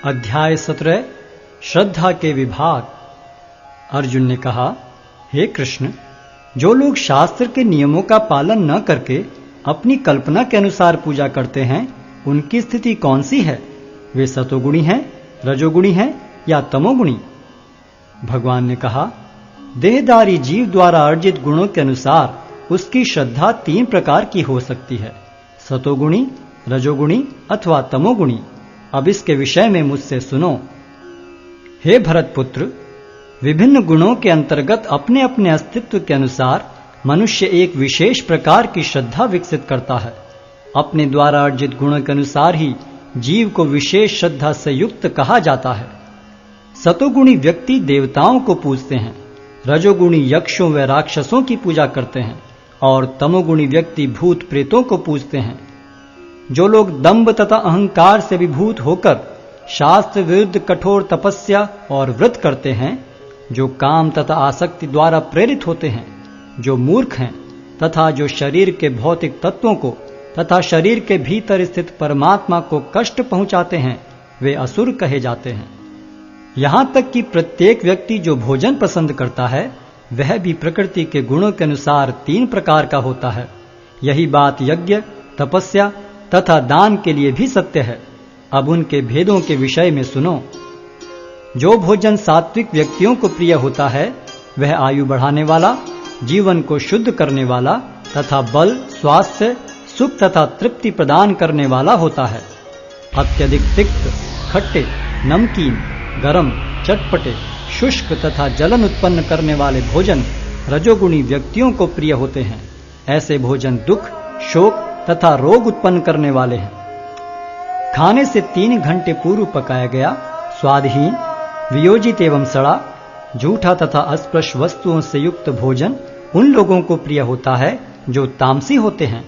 अध्याय 17 श्रद्धा के विभाग। अर्जुन ने कहा, हे कृष्ण, जो लोग शास्त्र के नियमों का पालन न करके अपनी कल्पना के अनुसार पूजा करते हैं, उनकी स्थिति कौन सी है? वे सतोगुणी हैं, रजोगुणी हैं या तमोगुणी? भगवान ने कहा, देहधारी जीव द्वारा अर्जित गुणों के अनुसार उसकी श्रद्धा 3 प्रकार की हो सकती है, सतोगुणी, रजोगुणी अथवा तमोगुणी। अब इसके विषय में मुझसे सुनो। हे भरतपुत्र, विभिन्न गुणों के अंतर्गत अपने अपने अस्तित्व के अनुसार मनुष्य एक विशेष प्रकार की श्रद्धा विकसित करता है। अपने द्वारा अर्जित गुणों के अनुसार ही जीव को विशेष श्रद्धा से युक्त कहा जाता है। सतोगुणी व्यक्ति देवताओं को पूजते हैं, रजोगुणी यक्षों व राक्षसों की पूजा करते हैं और तमोगुणी व्यक्ति भूत प्रेतों को पूजते हैं। जो लोग दंभ तथा अहंकार से विभूत होकर शास्त्र विरुद्ध कठोर तपस्या और व्रत करते हैं, जो काम तथा आसक्ति द्वारा प्रेरित होते हैं, जो मूर्ख हैं तथा जो शरीर के भौतिक तत्वों को तथा शरीर के भीतर स्थित परमात्मा को कष्ट पहुंचाते हैं, वे असुर कहे जाते हैं। यहां तक कि प्रत्येक व्यक्ति जो भोजन पसंद करता है, वह भी प्रकृति के गुणों के अनुसार 3 प्रकार का होता है। यही बात यज्ञ, तपस्या तथा दान के लिए भी सत्य है। अब उनके भेदों के विषय में सुनो। जो भोजन सात्विक व्यक्तियों को प्रिय होता है, वह आयु बढ़ाने वाला, जीवन को शुद्ध करने वाला तथा बल, स्वास्थ्य, सुख तथा तृप्ति प्रदान करने वाला होता है। अत्यधिक तिक्त, खट्टे, नमकीन, गरम, चटपटे, शुष्क तथा जलन उत्पन्न करने वाले भोजन रजोगुणी व्यक्तियों को प्रिय होते हैं। ऐसे भोजन दुख, शोक तथा रोग उत्पन्न करने वाले हैं। खाने से 3 घंटे पूर्व पकाया गया, स्वादहीन, वियोजित एवं सड़ा, झूठा तथा अस्पृश वस्तुओं से युक्त भोजन उन लोगों को प्रिय होता है जो तामसी होते हैं।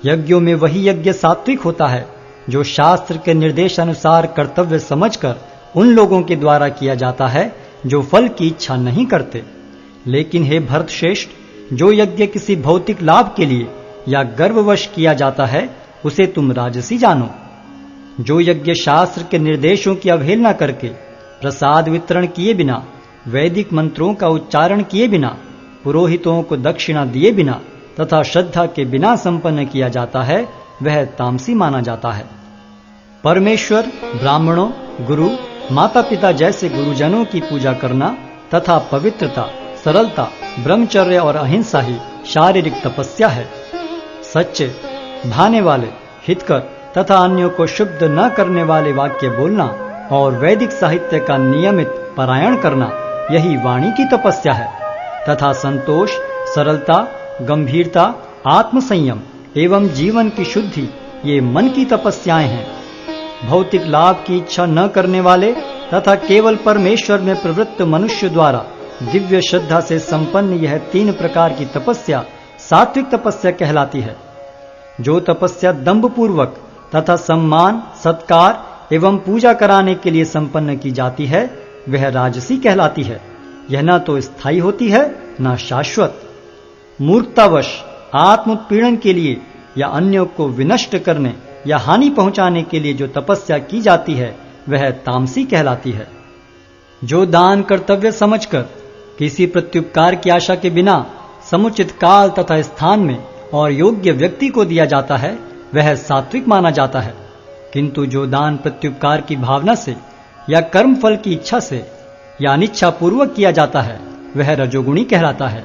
यज्ञों में वही यज्ञ सात्विक होता है जो शास्त्र के निर्देशानुसार कर्तव्य समझकर उन लोगों के द्वारा किया जाता है जो फल की इच्छा नहीं करते। लेकिन हे भरतश्रेष्ठ, जो यज्ञ किसी भौतिक लाभ के लिए या गर्ववश किया जाता है, उसे तुम राजसी जानो। जो यज्ञ शास्त्र के निर्देशों की अवहेलना करके, प्रसाद वितरण किए बिना, वैदिक मंत्रों का उच्चारण किए बिना, पुरोहितों को दक्षिणा दिए बिना तथा श्रद्धा के बिना संपन्न किया जाता है, वह तामसी माना जाता है। परमेश्वर, ब्राह्मणों, गुरु, माता पिता जैसे गुरुजनों की पूजा करना तथा पवित्रता, सरलता, ब्रह्मचर्य और अहिंसा ही शारीरिक तपस्या है। सच्चे, भाने वाले, हितकर तथा अन्यों को शुद्ध न करने वाले वाक्य बोलना और वैदिक साहित्य का नियमित पारायण करना, यही वाणी की तपस्या है। तथा संतोष, सरलता, गंभीरता, आत्मसंयम एवं जीवन की शुद्धि, ये मन की तपस्याएं हैं। भौतिक लाभ की इच्छा न करने वाले तथा केवल परमेश्वर में प्रवृत्त मनुष्य द्वारा दिव्य श्रद्धा से संपन्न यह 3 प्रकार की तपस्या सात्विक तपस्या कहलाती है। जो तपस्या दंभ पूर्वक तथा सम्मान, सत्कार एवं पूजा कराने के लिए संपन्न की जाती है, वह राजसी कहलाती है। यह न तो स्थायी होती है, न शाश्वत। मूर्खतावश आत्मोत्पीड़न के लिए या अन्यों को विनष्ट करने या हानि पहुंचाने के लिए जो तपस्या की जाती है, वह तामसी कहलाती है। जो दान कर्तव्य समझकर किसी प्रत्युपकार की आशा के बिना समुचित काल तथा स्थान में और योग्य व्यक्ति को दिया जाता है, वह सात्विक माना जाता है। किंतु जो दान प्रत्युपकार की भावना से या कर्म फल की इच्छा से या अनिच्छा पूर्वक किया जाता है, वह रजोगुणी कहलाता है।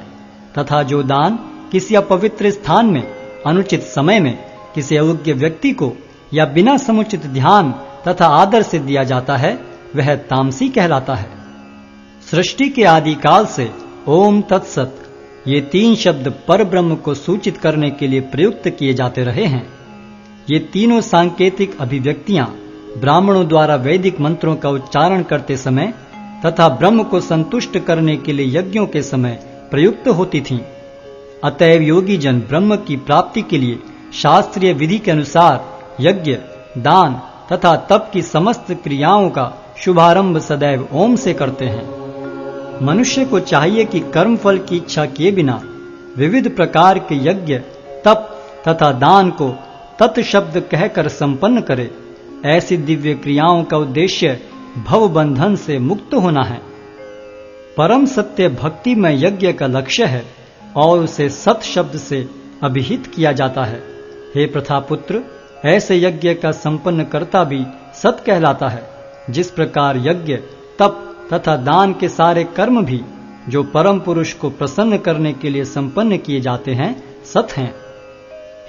तथा जो दान किसी अपवित्र स्थान में, अनुचित समय में, किसी अयोग्य व्यक्ति को या बिना समुचित ध्यान तथा आदर से दिया जाता है, वह तामसी कहलाता है। सृष्टि के आदिकाल से ओम तत्सत ये 3 शब्द पर ब्रह्म को सूचित करने के लिए प्रयुक्त किए जाते रहे हैं। ये तीनों सांकेतिक अभिव्यक्तियां ब्राह्मणों द्वारा वैदिक मंत्रों का उच्चारण करते समय तथा ब्रह्म को संतुष्ट करने के लिए यज्ञों के समय प्रयुक्त होती थीं। अतएव योगी जन ब्रह्म की प्राप्ति के लिए शास्त्रीय विधि के अनुसार यज्ञ, दान तथा तप की समस्त क्रियाओं का शुभारंभ सदैव ओम से करते हैं। मनुष्य को चाहिए कि कर्म फल की इच्छा किए बिना विविध प्रकार के यज्ञ, तप तथा दान को तत् शब्द कहकर संपन्न करे ऐसी दिव्य क्रियाओं का उद्देश्य भव बंधन से मुक्त होना है। परम सत्य भक्ति में यज्ञ का लक्ष्य है और उसे सत शब्द से अभिहित किया जाता है। हे प्रथापुत्र, ऐसे यज्ञ का संपन्न करता भी सत कहलाता है। जिस प्रकार यज्ञ, तप तथा दान के सारे कर्म भी जो परम पुरुष को प्रसन्न करने के लिए संपन्न किए जाते हैं, सत हैं।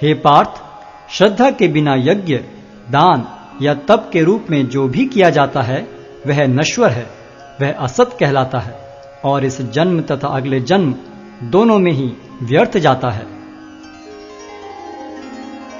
हे पार्थ, श्रद्धा के बिना यज्ञ, दान या तप के रूप में जो भी किया जाता है वह नश्वर है, वह असत कहलाता है और इस जन्म तथा अगले जन्म दोनों में ही व्यर्थ जाता है।